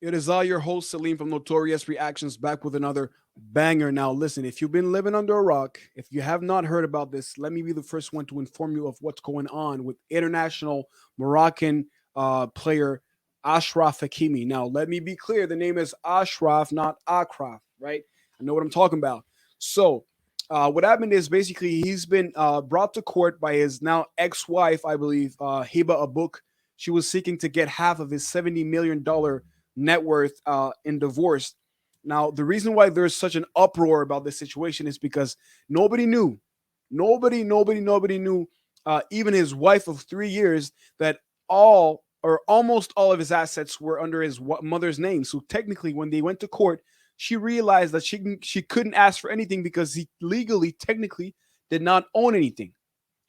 It is I, your host, Salim from Notorious Reactions, back with another banger. Now, listen, if you've been living under a rock, if you have not heard about this, let me be the first one to inform you of what's going on with international Moroccan player Achraf Hakimi. Now, let me be clear, the name is Achraf, not Achraf, right? I know what I'm talking about. So, what happened is basically he's been brought to court by his now ex-wife, I believe, Hiba Abouk. She was seeking to get half of his $70 million net worth in divorce. Now, the reason why there's such an uproar about this situation is because nobody knew, nobody knew, even his wife of 3 years, that all or almost all of his assets were under his mother's name. So technically, when they went to court, she realized that she couldn't ask for anything because he legally, technically, did not own anything,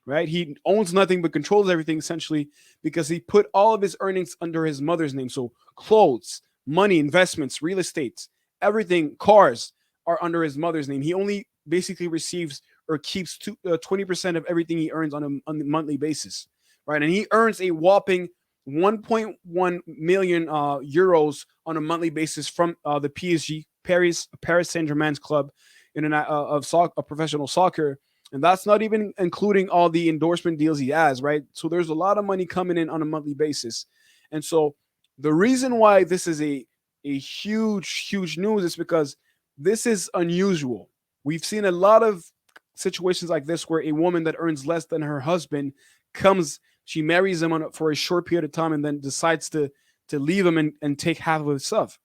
right? He owns nothing but controls everything essentially because he put all of his earnings under his mother's name. So clothes, money, investments, real estate, everything, cars are under his mother's name. He only basically receives or keeps 20% of everything he earns on a monthly basis, right? And he earns a whopping 1.1 million euros on a monthly basis from the PSG, Paris Saint Germain's club of professional soccer, and that's not even including all the endorsement deals he has, right? So there's a lot of money coming in on a monthly basis. And so the reason why this is a huge news is because this is unusual. We've seen a lot of situations like this where a woman that earns less than her husband comes, she marries him for a short period of time and then decides to leave him and take half of his stuff.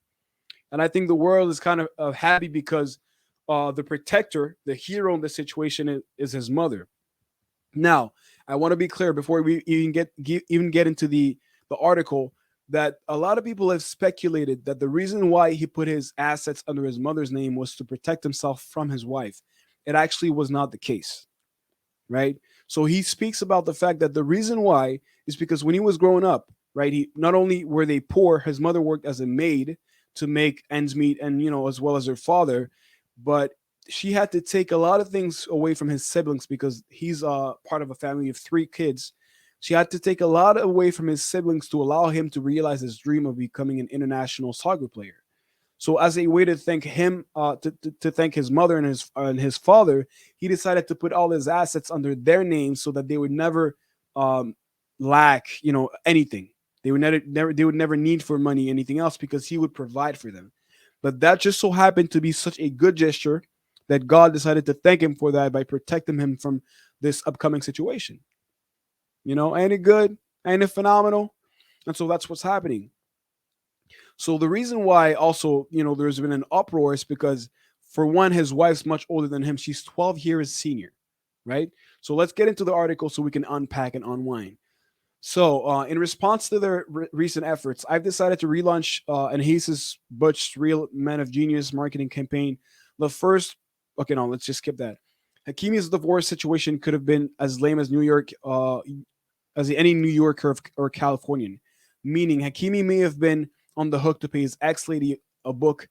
And I think the world is kind of happy because the protector, the hero in this situation, is his mother. Now, I want to be clear before we even get into the article that a lot of people have speculated that the reason why he put his assets under his mother's name was to protect himself from his wife. It actually was not the case, right? So he speaks about the fact that the reason why is because when he was growing up, right, he not only were they poor, his mother worked as a maid to make ends meet, and as well as her father, but she had to take a lot of things away from his siblings because he's part of a family of three kids. She had to take a lot away from his siblings to allow him to realize his dream of becoming an international soccer player. So, as a way to thank him, to thank his mother and his father, he decided to put all his assets under their names so that they would never um, lack, anything. They would never need for money, anything else, because he would provide for them. But that just so happened to be such a good gesture that God decided to thank him for that by protecting him from this upcoming situation. Ain't it good? Ain't it phenomenal? And so that's what's happening. So the reason why also, there's been an uproar is because, for one, his wife's much older than him. She's 12 years senior, right? So let's get into the article so we can unpack and unwind. So, in response to their recent efforts, I've decided to relaunch Anhesis Butch's Real Men of Genius marketing campaign. The first, okay, no, let's just skip that. Hakimi's divorce situation could have been as lame as New York, as any New Yorker or Californian, meaning Hakimi may have been on the hook to pay his ex lady a book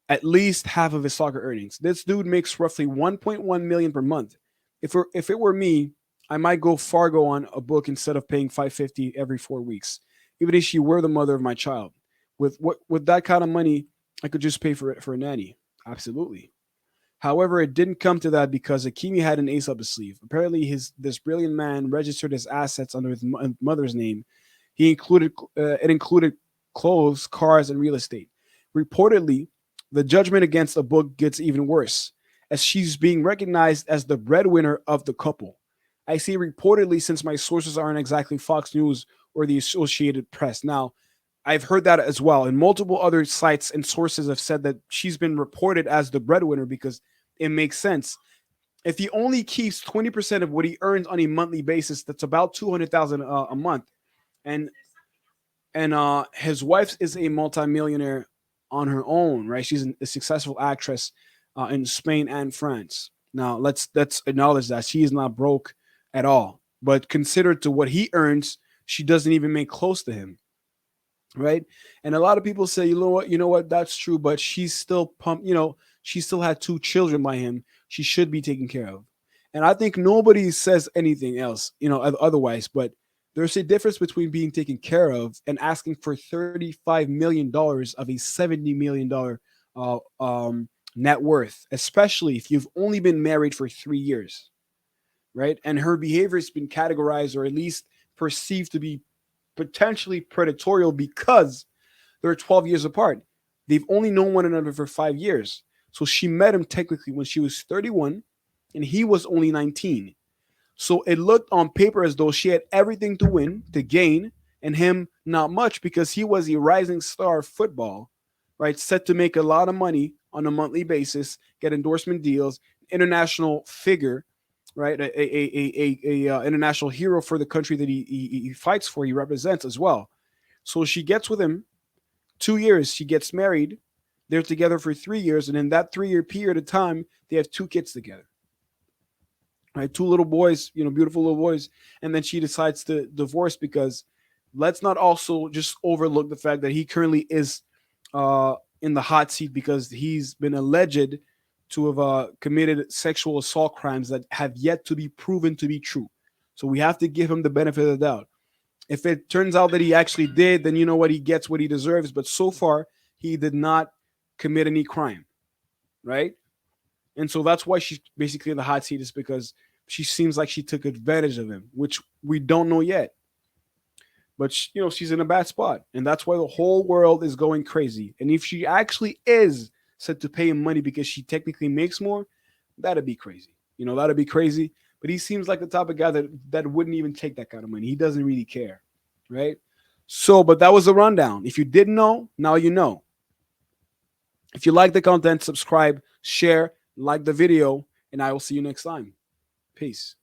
at least half of his soccer earnings. This dude makes roughly 1.1 million per month. If it were me, I might go Fargo on a book instead of paying 550 every 4 weeks, even if she were the mother of my child. With that kind of money, I could just pay for it for a nanny. Absolutely. However, it didn't come to that because Akimi had an ace up his sleeve. Apparently, this brilliant man registered his assets under his mother's name. It included clothes, cars, and real estate. Reportedly, the judgment against the book gets even worse, as she's being recognized as the breadwinner of the couple. I say reportedly since my sources aren't exactly Fox News or the Associated Press. Now, I've heard that as well, and multiple other sites and sources have said that she's been reported as the breadwinner because it makes sense. If he only keeps 20% of what he earns on a monthly basis, that's about 200,000 a month, and his wife is a multimillionaire on her own, right? She's a successful actress in Spain and France. Now let's acknowledge that she is not broke at all, but considered to what he earns, she doesn't even make close to him, right? And a lot of people say, you know what, that's true, but she's still pumped. She still had two children by him. She should be taken care of. And I think nobody says anything else, otherwise. But There's a difference between being taken care of and asking for $35 million of a $70 million net worth, especially if you've only been married for 3 years, right? And her behavior has been categorized or at least perceived to be potentially predatory because they're 12 years apart. They've only known one another for 5 years. So she met him technically when she was 31 and he was only 19. So it looked on paper as though she had everything to win, to gain, and him not much because he was a rising star of football, right? Set to make a lot of money on a monthly basis, get endorsement deals, international figure, right? A international hero for the country that he fights for, he represents as well. So she gets with him 2 years, she gets married. They're together for 3 years, and in that 3 year period of time, they have two kids together, right? Two little boys, beautiful little boys. And then she decides to divorce because let's not also just overlook the fact that he currently is in the hot seat because he's been alleged to have committed sexual assault crimes that have yet to be proven to be true. So we have to give him the benefit of the doubt. If it turns out that he actually did, then you know what, he gets what he deserves. But so far, he did not commit any crime, right? And so that's why she's basically in the hot seat, is because she seems like she took advantage of him, which we don't know yet. But she's in a bad spot, and that's why the whole world is going crazy. And if she actually is said to pay him money because she technically makes more, that'd be crazy. That'd be crazy. But he seems like the type of guy that wouldn't even take that kind of money. He doesn't really care, right? So, but that was the rundown. If you didn't know, now you know. If you like the content, subscribe, share, like the video, and I will see you next time. Peace.